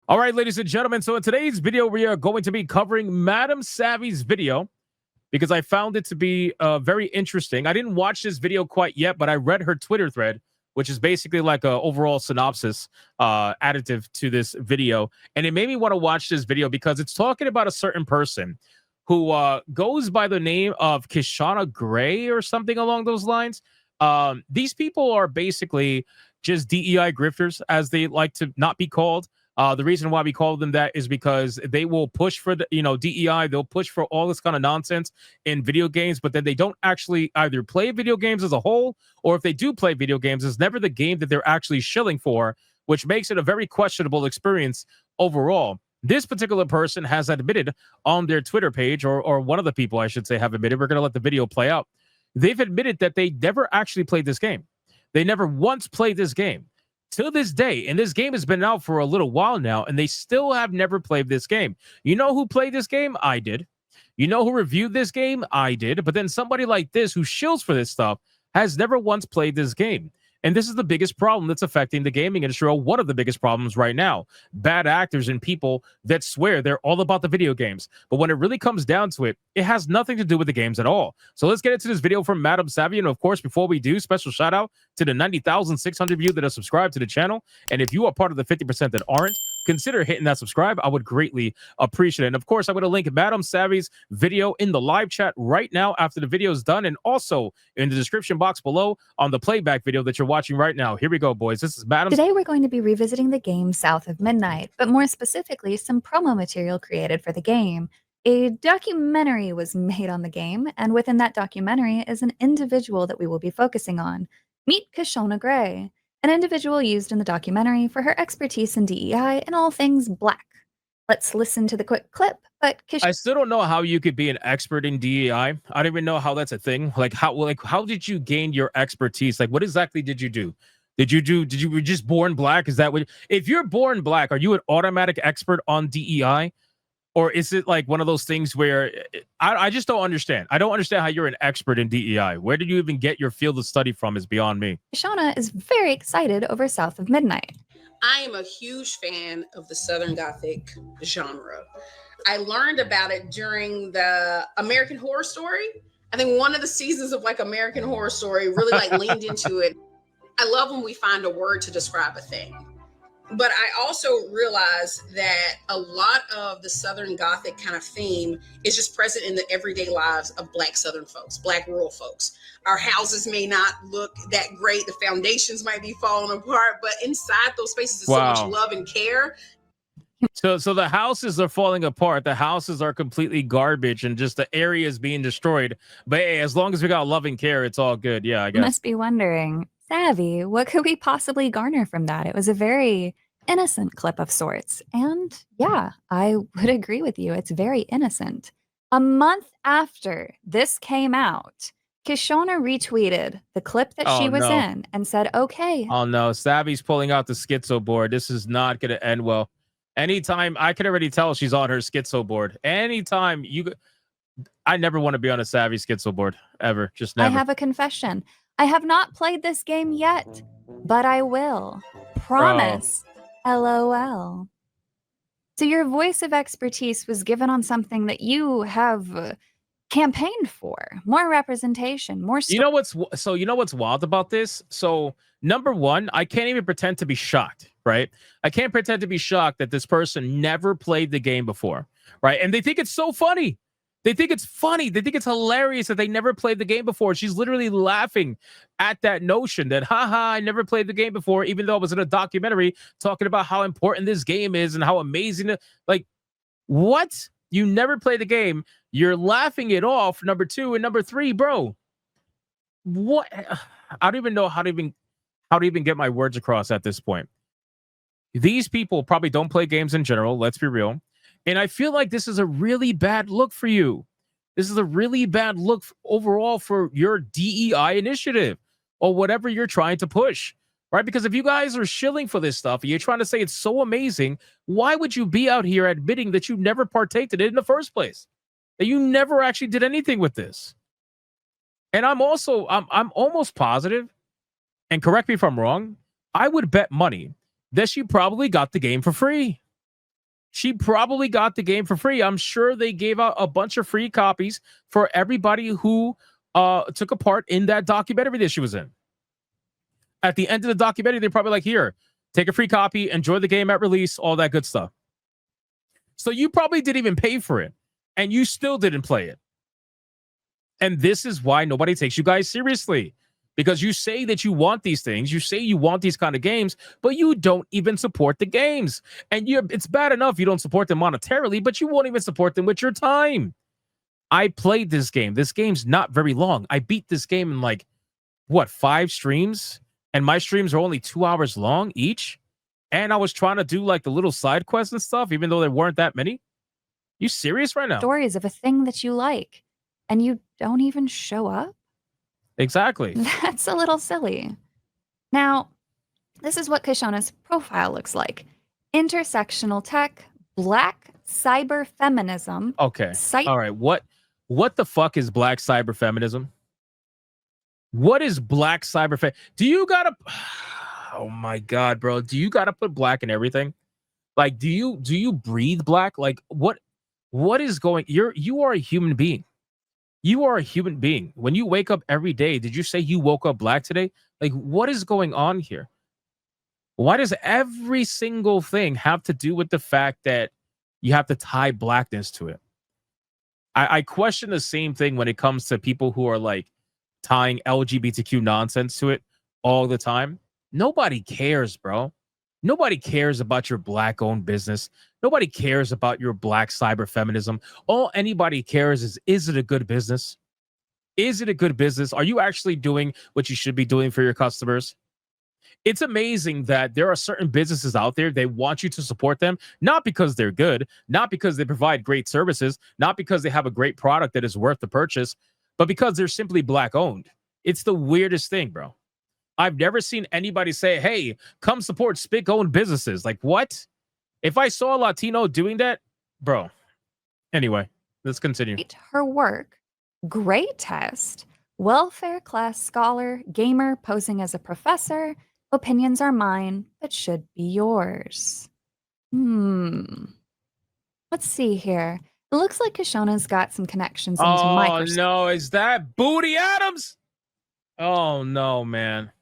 All right, ladies and gentlemen. So in today's video, we are going to be covering Madam Savvy's video because I found it to be very interesting. I didn't watch this video quite yet, but I read her Twitter thread, which is basically like a overall synopsis additive to this video. And it made me want to watch this video because it's talking about a certain person who goes by the name of Kashana Gray or something along those lines. These people are basically just DEI grifters, as they like to not be called. The reason why we call them that is because they will push for the, DEI. They'll push for all this kind of nonsense in video games, but then they don't actually either play video games as a whole, or if they do play video games, it's never the game that they're actually shilling for, which makes it a very questionable experience overall. This particular person has admitted on their Twitter page, or one of the people, I should say, have admitted. We're going to let the video play out. They've admitted that they never actually played this game. They never once played this game. To this day, and this game has been out for a little while now, and they still have never played this game. You know who played this game? I did. You know who reviewed this game? I did. But then somebody like this who shills for this stuff has never once played this game. And this is the biggest problem that's affecting the gaming industry, or one of the biggest problems right now. Bad actors and people that swear they're all about the video games. But when it really comes down to it, it has nothing to do with the games at all. So let's get into this video from Madam Savvy. And of course, before we do, special shout out to the 90,600 of you that are subscribed to the channel. And if you are part of the 50% that aren't, consider hitting that subscribe. I would greatly appreciate it. And of course, I'm going to link Madam Savvy's video in the live chat right now after the video is done, and also in the description box below on the playback video that you're watching right now. Here we go, boys. This is Madam. Today we're going to be revisiting the game South of Midnight, but more specifically, some promo material created for the game. A documentary was made on the game, and within that documentary is an individual that we will be focusing on. Meet Kashana Gray, an individual used in the documentary for her expertise in DEI and all things black. Let's listen to the quick clip. But I still don't know how you could be an expert in DEI. I don't even know how that's a thing. How did you gain your expertise? Like, what exactly did you do? Did you were just born black? Is that what? If you're born black, are you an automatic expert on DEI? Or is it like one of those things where I just don't understand. I don't understand how you're an expert in DEI. Where did you even get your field of study from is beyond me. Kashana is very excited over South of Midnight. I am a huge fan of the Southern Gothic genre. I learned about it during the American Horror Story. I think one of the seasons of like American Horror Story really like leaned into it. I love when we find a word to describe a thing. But I also realize that a lot of the Southern Gothic kind of theme is just present in the everyday lives of Black Southern folks, Black rural folks. Our houses may not look that great. The foundations might be falling apart, but inside those spaces is so much love and care. So the houses are falling apart. The houses are completely garbage, and just the area is being destroyed. But hey, as long as we got love and care, it's all good. Yeah, I guess. You must be wondering, Savvy, what could we possibly garner from that? It was a very innocent clip of sorts. And yeah, I would agree with you. It's very innocent. A month after this came out, Kashana retweeted the clip that she was in and said, okay. Oh no, Savvy's pulling out the schizo board. This is not going to end well. Anytime, I can already tell she's on her schizo board. Anytime I never want to be on a Savvy schizo board, ever. Just never. I have a confession. I have not played this game yet, but I will. Promise. LOL. So your voice of expertise was given on something that you have campaigned for. More representation, more. You know what's wild about this? So number one, I can't even pretend to be shocked, right? I can't pretend to be shocked that this person never played the game before, right? And they think it's so funny. They think it's funny. They think it's hilarious that they never played the game before. She's literally laughing at that notion that, haha, I never played the game before, even though I was in a documentary talking about how important this game is and how amazing it. Like, what? You never played the game. You're laughing it off. Number two, and number three, bro. What? I don't even know how to even get my words across at this point. These people probably don't play games in general. Let's be real. And I feel like this is a really bad look for you. This is a really bad look overall for your DEI initiative or whatever you're trying to push, right? Because if you guys are shilling for this stuff and you're trying to say it's so amazing, why would you be out here admitting that you never partaked in it in the first place? That you never actually did anything with this? And I'm almost positive, and correct me if I'm wrong, I would bet money that she probably got the game for free. She probably got the game for free. I'm sure they gave out a bunch of free copies for everybody who took a part in that documentary that she was in. At the end of the documentary, they're probably like, here, take a free copy, enjoy the game at release, all that good stuff. So you probably didn't even pay for it, and you still didn't play it. And this is why nobody takes you guys seriously. Because you say that you want these things, you say you want these kind of games, but you don't even support the games. And it's bad enough you don't support them monetarily, but you won't even support them with your time. I played this game. This game's not very long. I beat this game in like, 5 streams? And my streams are only 2 hours long each? And I was trying to do like the little side quests and stuff, even though there weren't that many. You serious right now? Stories of a thing that you like, and you don't even show up? Exactly. That's a little silly. Now, this is what Kashana's profile looks like. Intersectional tech, black cyber feminism. Okay. All right. What the fuck is black cyber feminism? What is black cyber do you gotta oh my god, bro, do you gotta put black in everything? Like, do you breathe black? Like, what is going? You are a human being. You are a human being. When you wake up every day, did you say you woke up black today? Like, what is going on here? Why does every single thing have to do with the fact that you have to tie blackness to it? I question the same thing when it comes to people who are like tying LGBTQ nonsense to it all the time. Nobody cares, bro. Nobody cares about your black-owned business. Nobody cares about your black cyber feminism. All anybody cares is it a good business? Is it a good business? Are you actually doing what you should be doing for your customers? It's amazing that there are certain businesses out there, they want you to support them, not because they're good, not because they provide great services, not because they have a great product that is worth the purchase, but because they're simply black-owned. It's the weirdest thing, bro. I've never seen anybody say, hey, come support SPIC-owned businesses. Like, what? If I saw a Latino doing that, bro. Anyway, let's continue. Her work, grade test, welfare class scholar, gamer posing as a professor, opinions are mine, but should be yours. Let's see here. It looks like Kashana's got some connections into Microsoft. Oh, no. Is that Booty Adams? Oh, no, man.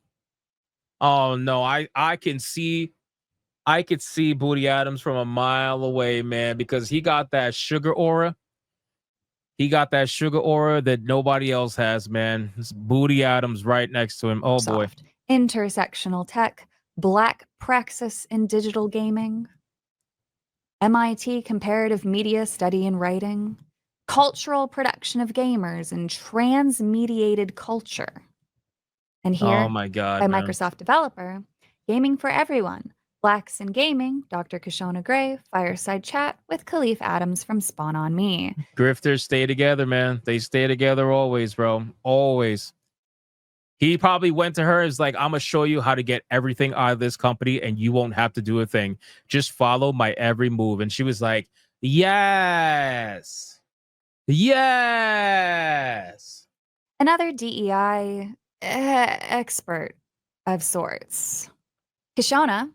Oh no, I can see Booty Adams from a mile away, man, because he got that sugar aura. He got that sugar aura that nobody else has, man. It's Booty Adams right next to him. Oh boy. Intersectional tech, black praxis in digital gaming, MIT comparative media study and writing, cultural production of gamers and trans-mediated culture. And here, oh my God, by man. Microsoft developer, Gaming for Everyone, Blacks in Gaming, Dr. Kashana Gray, Fireside Chat with Khalif Adams from Spawn on Me. Grifters stay together, man. They stay together always, bro. Always. He probably went to her and was like, I'm going to show you how to get everything out of this company and you won't have to do a thing. Just follow my every move. And she was like, yes. Yes. Another DEI expert of sorts. Kashana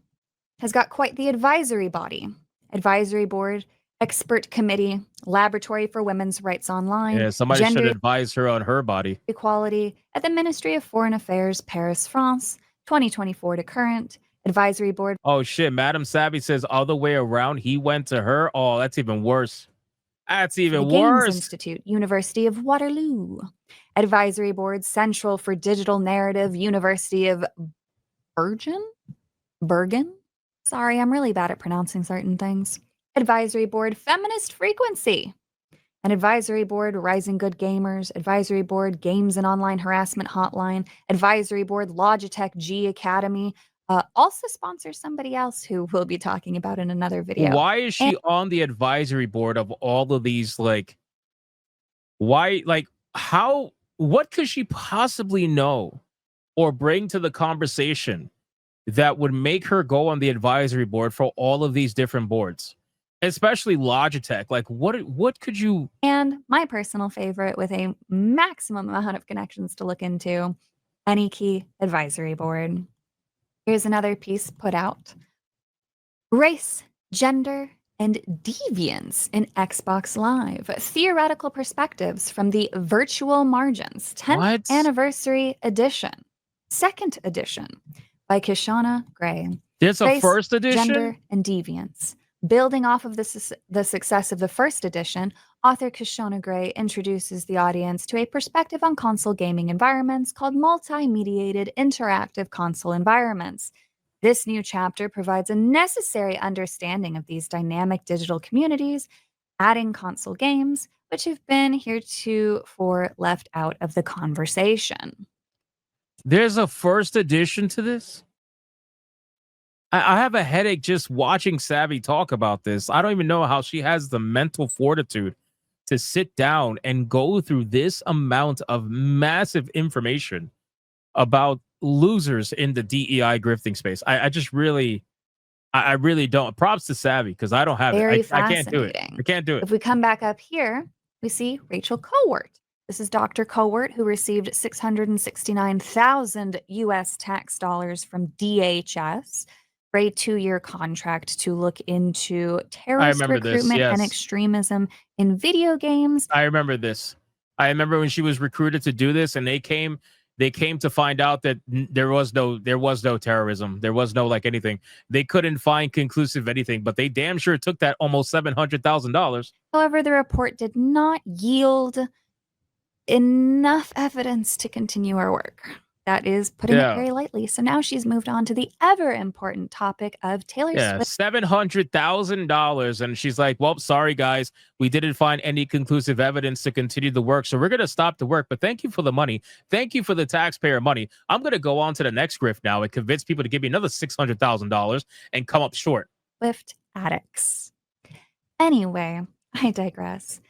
has got quite the advisory body. Advisory board, expert committee, laboratory for women's rights online. Yeah, somebody should advise her on her body. Equality at the Ministry of Foreign Affairs, Paris, France, 2024 to current. Advisory board. Oh shit, Madam Savvy says other way around. He went to her. Oh, that's even worse. That's even worse. Games Institute, University of Waterloo. Advisory Board, Central for Digital Narrative, University of Bergen? Sorry, I'm really bad at pronouncing certain things. Advisory Board, Feminist Frequency. An Advisory Board, Rising Good Gamers. Advisory Board, Games and Online Harassment Hotline. Advisory Board, Logitech G Academy. Also sponsors somebody else who we'll be talking about in another video. Why is she on the advisory board of all of these? Like, why? Like, how? What could she possibly know or bring to the conversation that would make her go on the advisory board for all of these different boards, especially Logitech? Like, what could you? And my personal favorite, with a maximum amount of connections to look into, AnyKey Advisory Board. Here's another piece put out. Race, gender, and deviance in Xbox Live. Theoretical perspectives from the virtual margins. 10th What? anniversary edition. Second edition by Kashana Gray. There's a Race, first edition? Gender, and deviance. Building off of the success of the first edition, author Kashana Gray introduces the audience to a perspective on console gaming environments called multi-mediated interactive console environments. This new chapter provides a necessary understanding of these dynamic digital communities, adding console games, which have been heretofore left out of the conversation. There's a first edition to this? I have a headache just watching Savvy talk about this. I don't even know how she has the mental fortitude to sit down and go through this amount of massive information about losers in the DEI grifting space. I just really, I really don't. Props to Savvy, because I don't have Very it. I can't do it. I can't do it. If we come back up here, we see Rachel Cohort. This is Dr. Cohort, who received 669,000 US tax dollars from DHS for a 2-year contract to look into terrorist recruitment and extremism in video games. I remember this. I remember when she was recruited to do this, and they came to find out that there was no terrorism. There was no like anything. They couldn't find conclusive anything, but they damn sure took that almost $700,000. However, the report did not yield enough evidence to continue our work. That is putting it very lightly. So now she's moved on to the ever important topic of Taylor Swift. $700,000. And she's like, well, sorry, guys. We didn't find any conclusive evidence to continue the work. So we're going to stop the work. But thank you for the money. Thank you for the taxpayer money. I'm going to go on to the next grift now and convince people to give me another $600,000 and come up short. Swift addicts. Anyway, I digress.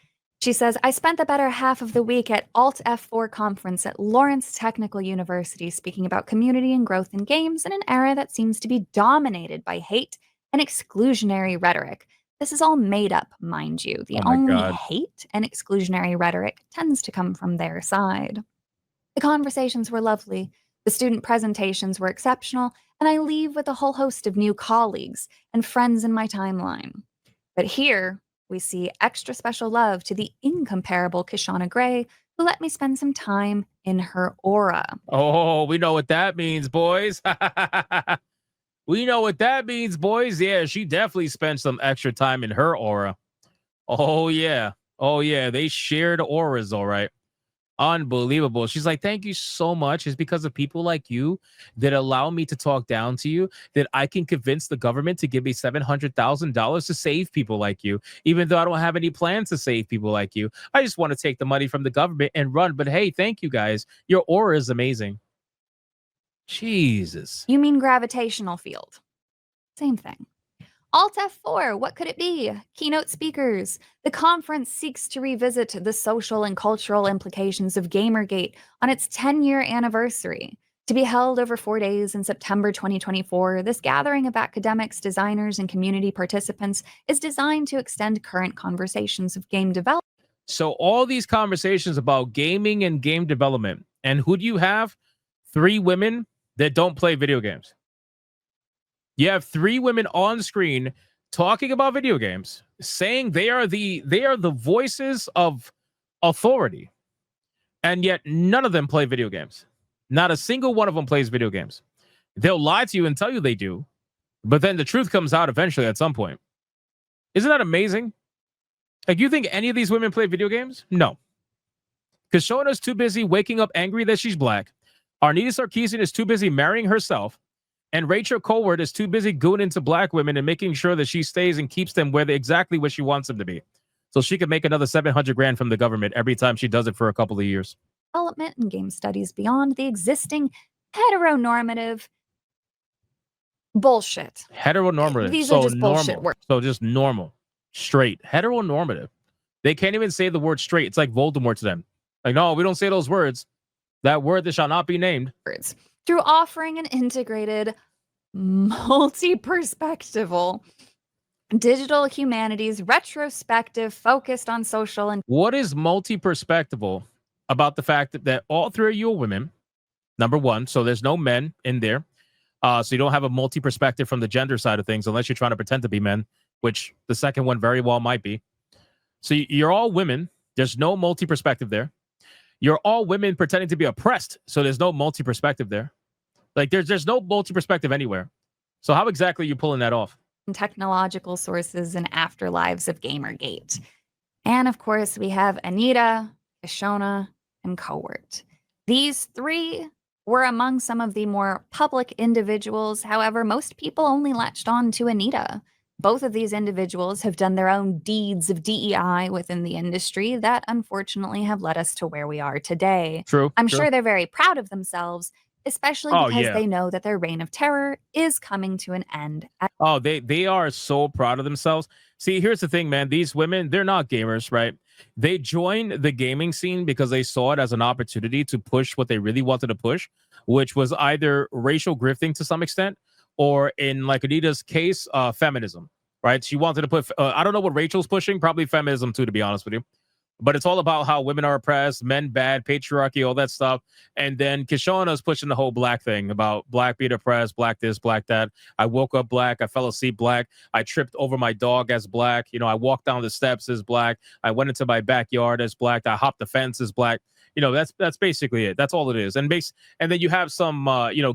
She says, I spent the better half of the week at Alt F4 conference at Lawrence Technical University speaking about community and growth in games in an era that seems to be dominated by hate and exclusionary rhetoric. This is all made up, mind you. The only hate and exclusionary rhetoric tends to come from their side. The conversations were lovely. The student presentations were exceptional, and I leave with a whole host of new colleagues and friends in my timeline. But here, we see extra special love to the incomparable Kashana Gray, who let me spend some time in her aura. Oh, we know what that means, boys. We know what that means, boys. Yeah, she definitely spent some extra time in her aura. Oh, yeah. Oh, yeah. They shared auras, all right. Unbelievable. She's like, thank you so much. It's because of people like you that allow me to talk down to you that I can convince the government to give me $700,000 to save people like you, even though I don't have any plans to save people like you. I just want to take the money from the government and run. But hey, thank you guys. Your aura is amazing. Jesus. You mean gravitational field? Same thing. Alt F4, what could it be? Keynote speakers. The conference seeks to revisit the social and cultural implications of Gamergate on its 10-year anniversary. To be held over 4 days in September 2024, this gathering of academics, designers, and community participants is designed to extend current conversations of game development. So all these conversations about gaming and game development, and who do you have? 3 women that don't play video games. You have 3 women on screen talking about video games, saying they are the voices of authority, and yet none of them play video games. Not a single one of them plays video games. They'll lie to you and tell you they do, but then the truth comes out eventually at some point. Isn't that amazing? Like, you think any of these women play video games? No. Because Shona's too busy waking up angry that she's black. Arnita Sarkeesian is too busy marrying herself. And Rachel Cohort is too busy gooning into black women and making sure that she stays and keeps them exactly where she wants them to be. So she can make another $700,000 from the government every time she does it for a couple of years. Development and game studies beyond the existing heteronormative bullshit. Heteronormative. These are just bullshit words. So just normal. Straight. Heteronormative. They can't even say the word straight. It's like Voldemort to them. Like, no, we don't say those words. That word that shall not be named. Through offering an integrated, multi-perspectival, digital humanities retrospective focused on social and... What is multi-perspectival about the fact that all 3 of you are women? Number one, so there's no men in there. So you don't have a multi-perspective from the gender side of things, unless you're trying to pretend to be men. which the second one very well might be. So you're all women. There's no multi-perspective there. You're all women pretending to be oppressed. So there's no multi-perspective there. Like there's no multi-perspective anywhere. So how exactly are you pulling that off? Technological sources and afterlives of Gamergate. And of course, we have Anita, Kashana, and Cohort. These three were among some of the more public individuals. However, most people only latched on to Anita. Both of these individuals have done their own deeds of DEI within the industry that unfortunately have led us to where we are today. True. I'm sure they're very proud of themselves, especially because they know that their reign of terror is coming to an end. They are so proud of themselves. See, here's the thing, man. These women, they're not gamers, right? They joined the gaming scene because they saw it as an opportunity to push what they really wanted to push, which was either racial grifting to some extent, or in like Anita's case, feminism, right? She wanted to put, I don't know what Rachel's pushing, probably feminism too, to be honest with you. But it's all about how women are oppressed, men bad, patriarchy, all that stuff. And then Kashana's pushing the whole black thing about black being oppressed, black this, black that. I woke up black. I fell asleep black. I tripped over my dog as black. You know, I walked down the steps as black. I went into my backyard as black. I hopped the fence as black. You know, that's basically it. That's all it is. And then you have some,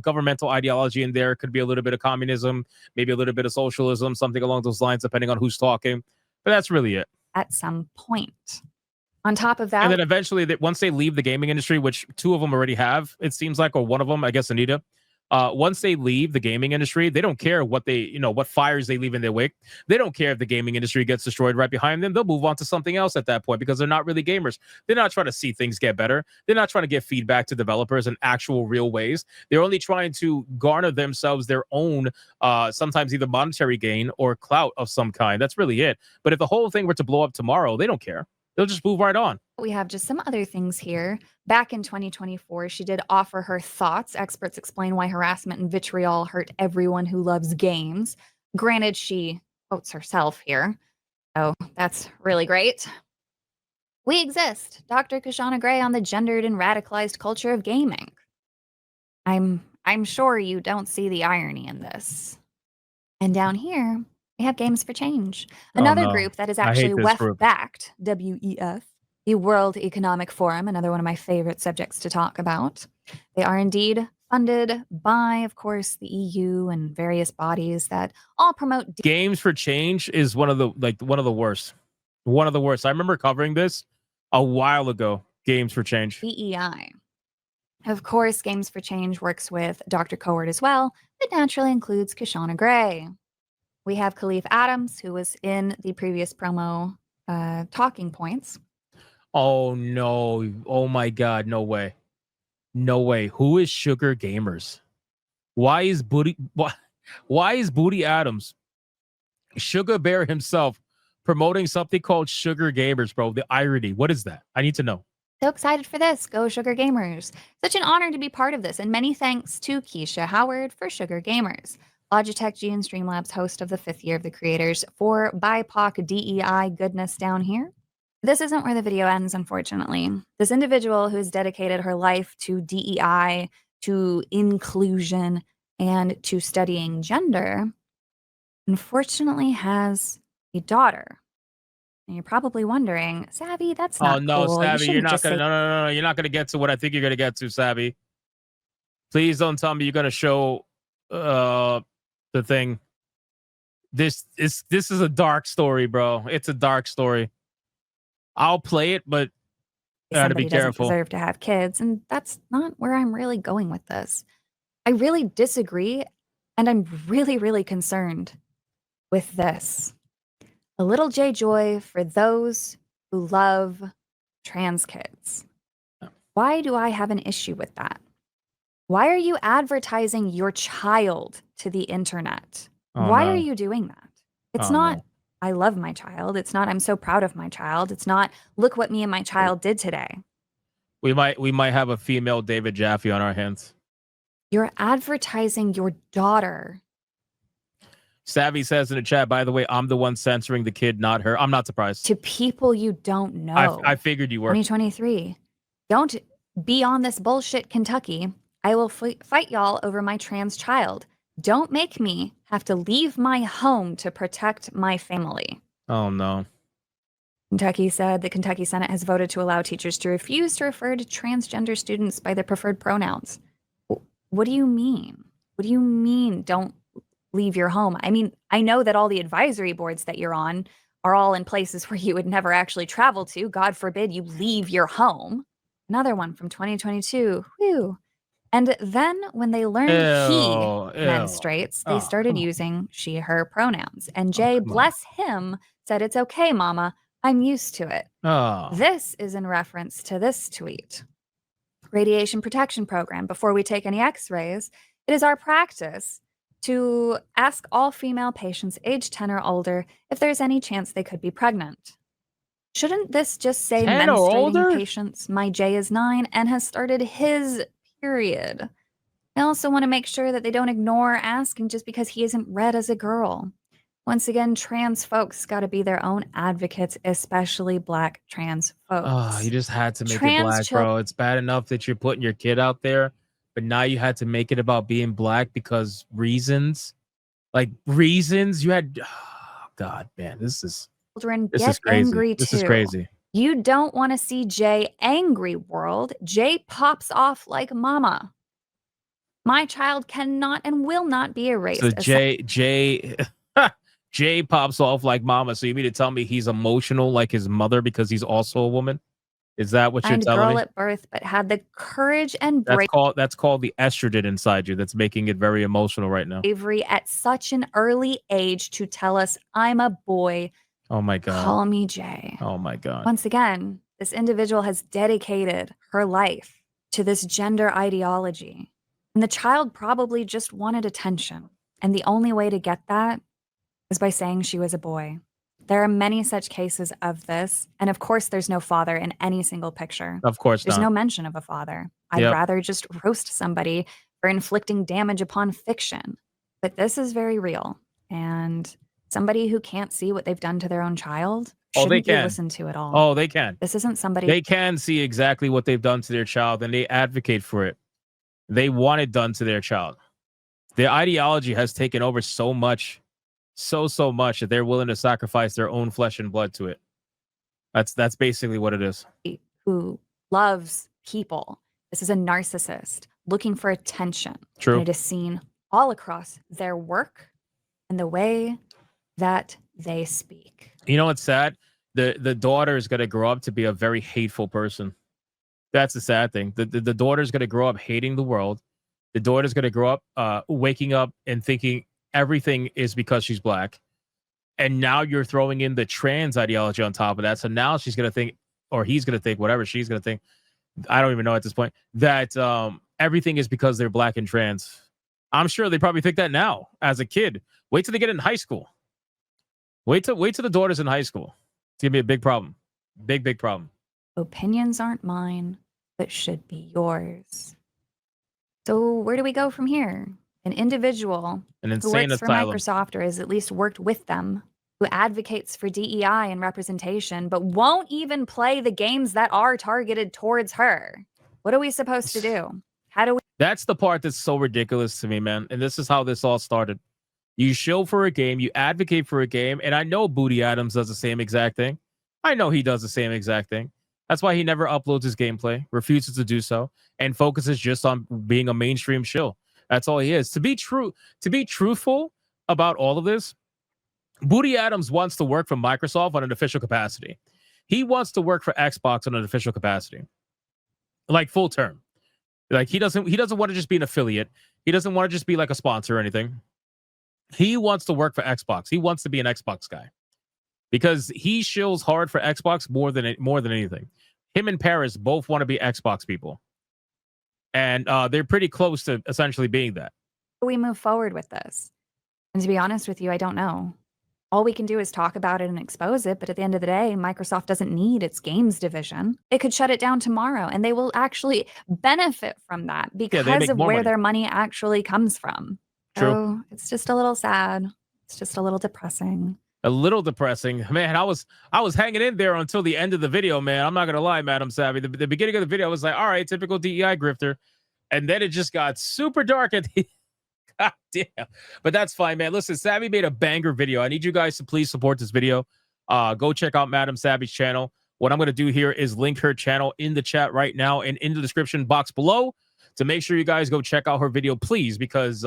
governmental ideology in there. Could be a little bit of communism, maybe a little bit of socialism, something along those lines, depending on who's talking. But that's really it. At some point. On top of that, and then eventually, once they leave the gaming industry, which two of them already have, it seems like, or one of them, I guess, Anita. Once they leave the gaming industry, they don't care what what fires they leave in their wake. They don't care if the gaming industry gets destroyed right behind them. They'll move on to something else at that point because they're not really gamers. They're not trying to see things get better. They're not trying to get feedback to developers in actual real ways. They're only trying to garner themselves their own, sometimes either monetary gain or clout of some kind. That's really it. But if the whole thing were to blow up tomorrow, they don't care. They'll just move right on. We have just some other things here. Back in 2024, she did offer her thoughts. Experts explain why harassment and vitriol hurt everyone who loves games. Granted, she quotes herself here. So that's really great. We exist, Dr. Kashana Gray, on the gendered and radicalized culture of gaming. I'm sure you don't see the irony in this. And down here, we have Games for Change, another group that is actually WEF-backed, WEF, the World Economic Forum, another one of my favorite subjects to talk about. They are indeed funded by, of course, the EU and various bodies that all promote. Games for Change is one of the worst. One of the worst. I remember covering this a while ago. Games for Change. DEI. Of course, Games for Change works with Dr. Cohort as well. It naturally includes Kashana Gray. We have Khalif Adams, who was in the previous promo talking points. Oh, no. Oh, my God. No way. No way. Who is Sugar Gamers? Why is Booty Adams, Sugar Bear himself, promoting something called Sugar Gamers, bro? The irony. What is that? I need to know. So excited for this. Go Sugar Gamers. Such an honor to be part of this. And many thanks to Keisha Howard for Sugar Gamers. Logitech G and Streamlabs, host of the 5th year of the creators for BIPOC DEI goodness down here. This isn't where the video ends, unfortunately. This individual who has dedicated her life to DEI, to inclusion, and to studying gender, unfortunately has a daughter. And you're probably wondering, Savvy, that's not cool. Oh, no, Savvy, you're not going to, no. You're not going to get to what I think you're going to get to, Savvy. Please don't tell me you're going to show the thing. This is a dark story, bro. It's a dark story. I'll play it, but gotta be careful. Doesn't deserve to have kids, and that's not where I'm really going with this. I really disagree, and I'm really, really concerned with this. A little J joy for those who love trans kids. Why do I have an issue with that? Why are you advertising your child to the internet? Why are you doing that? It's not, I love my child. It's not, I'm so proud of my child. It's not, look what me and my child did today. We might have a female David Jaffe on our hands. You're advertising your daughter. Savvy says in the chat, by the way, I'm the one censoring the kid, not her. I'm not surprised. To people you don't know. I figured you were. 2023. Don't be on this bullshit, Kentucky. I will fight y'all over my trans child. Don't make me have to leave my home to protect my family. Oh, no. Kentucky said the Kentucky Senate has voted to allow teachers to refuse to refer to transgender students by their preferred pronouns. What do you mean? What do you mean don't leave your home? I mean, I know that all the advisory boards that you're on are all in places where you would never actually travel to. God forbid you leave your home. Another one from 2022. Whew. And then when they learned he menstruates, they started using she, her pronouns. And Jay, bless him, said, "It's okay, mama. I'm used to it." This is in reference to this tweet. Radiation protection program. Before we take any x-rays, it is our practice to ask all female patients age 10 or older if there's any chance they could be pregnant. Shouldn't this just say menstruating patients? My Jay is 9 and has started his period. I also want to make sure that they don't ignore asking just because he isn't read as a girl. Once again, trans folks got to be their own advocates, especially Black trans folks. Oh, you just had to make it Black, bro. It's bad enough that you're putting your kid out there, but now you had to make it about being Black because reasons. Like reasons you had. Oh, God, man, this is crazy. Angry this too. is crazy. You don't want to see Jay angry, world. Jay pops off like mama. My child cannot and will not be erased. So Jay pops off like mama. So you mean to tell me he's emotional like his mother because he's also a woman? Is that what you're telling me? Girl at birth, but had the courage and that's called the estrogen inside you that's making it very emotional right now. bravery at such an early age to tell us I'm a boy. Oh my God. Call me Jay. Oh my God. Once again, this individual has dedicated her life to this gender ideology. And the child probably just wanted attention. And the only way to get that is by saying she was a boy. There are many such cases of this. And of course, there's no father in any single picture. Of course there's no mention of a father. I'd rather just roast somebody for inflicting damage upon fiction. But this is very real. And somebody who can't see what they've done to their own child shouldn't be listened to at all. Oh, they can. This isn't somebody. They can see exactly what they've done to their child and they advocate for it. They want it done to their child. Their ideology has taken over so much, so much that they're willing to sacrifice their own flesh and blood to it. That's basically what it is. Who loves people. This is a narcissist looking for attention. True. And it is seen all across their work and the way that they speak. You know what's sad? The daughter is going to grow up to be a very hateful person. That's the sad thing. The daughter's going to grow up hating the world. The daughter's going to grow up waking up and thinking everything is because she's Black. And now you're throwing in the trans ideology on top of that. So now she's going to think, or he's going to think, whatever she's going to think, I don't even know at this point, that everything is because they're Black and trans. I'm sure they probably think that now as a kid. Wait till they get in high school. Wait till the daughter's in high school. It's going to be a big problem. Big problem. Opinions aren't mine, but should be yours. So where do we go from here? An individual who works for Microsoft or has at least worked with them, who advocates for DEI and representation, but won't even play the games that are targeted towards her. What are we supposed to do? How do we? That's the part that's so ridiculous to me, man. And this is how this all started. You show for a game, you advocate for a game, and I know Booty Adams does the same exact thing. I know he does the same exact thing. That's why he never uploads his gameplay, refuses to do so, and focuses just on being a mainstream shill. That's all he is. To be truthful about all of this, Booty Adams wants to work for Microsoft on an official capacity. He wants to work for Xbox on an official capacity, like full term. Like he doesn't want to just be an affiliate. He doesn't want to just be like a sponsor or anything. He wants to work for Xbox. He wants to be an Xbox guy because he shills hard for Xbox more than anything. Him and Paris both want to be Xbox people. And they're pretty close to essentially being that. We move forward with this. And to be honest with you, I don't know. All we can do is talk about it and expose it. But at the end of the day, Microsoft doesn't need its games division. It could shut it down tomorrow and they will actually benefit from that because of where their money actually comes from. True. So it's just a little sad. It's just a little depressing. A little depressing. Man, I was hanging in there until the end of the video, man. I'm not going to lie, Madam Savvy. The beginning of the video, I was like, all right, typical DEI grifter. And then it just got super dark at the Damn. But that's fine, man. Listen, Savvy made a banger video. I need you guys to please support this video. Go check out Madam Savvy's channel. What I'm going to do here is link her channel in the chat right now and in the description box below to make sure you guys go check out her video, please, because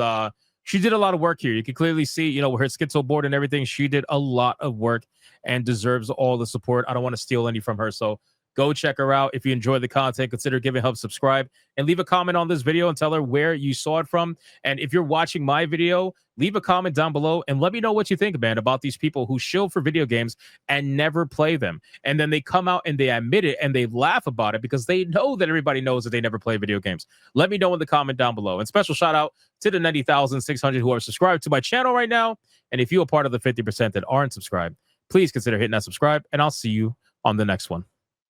she did a lot of work here. You can clearly see, you know, with her schizo board and everything, she did a lot of work and deserves all the support. I don't want to steal any from her. So go check her out. If you enjoy the content, consider giving help, subscribe, and leave a comment on this video and tell her where you saw it from. And if you're watching my video, leave a comment down below and let me know what you think, man, about these people who shill for video games and never play them. And then they come out and they admit it and they laugh about it because they know that everybody knows that they never play video games. Let me know in the comment down below. And special shout out to the 90,600 who are subscribed to my channel right now. And if you're a part of the 50% that aren't subscribed, please consider hitting that subscribe, and I'll see you on the next one.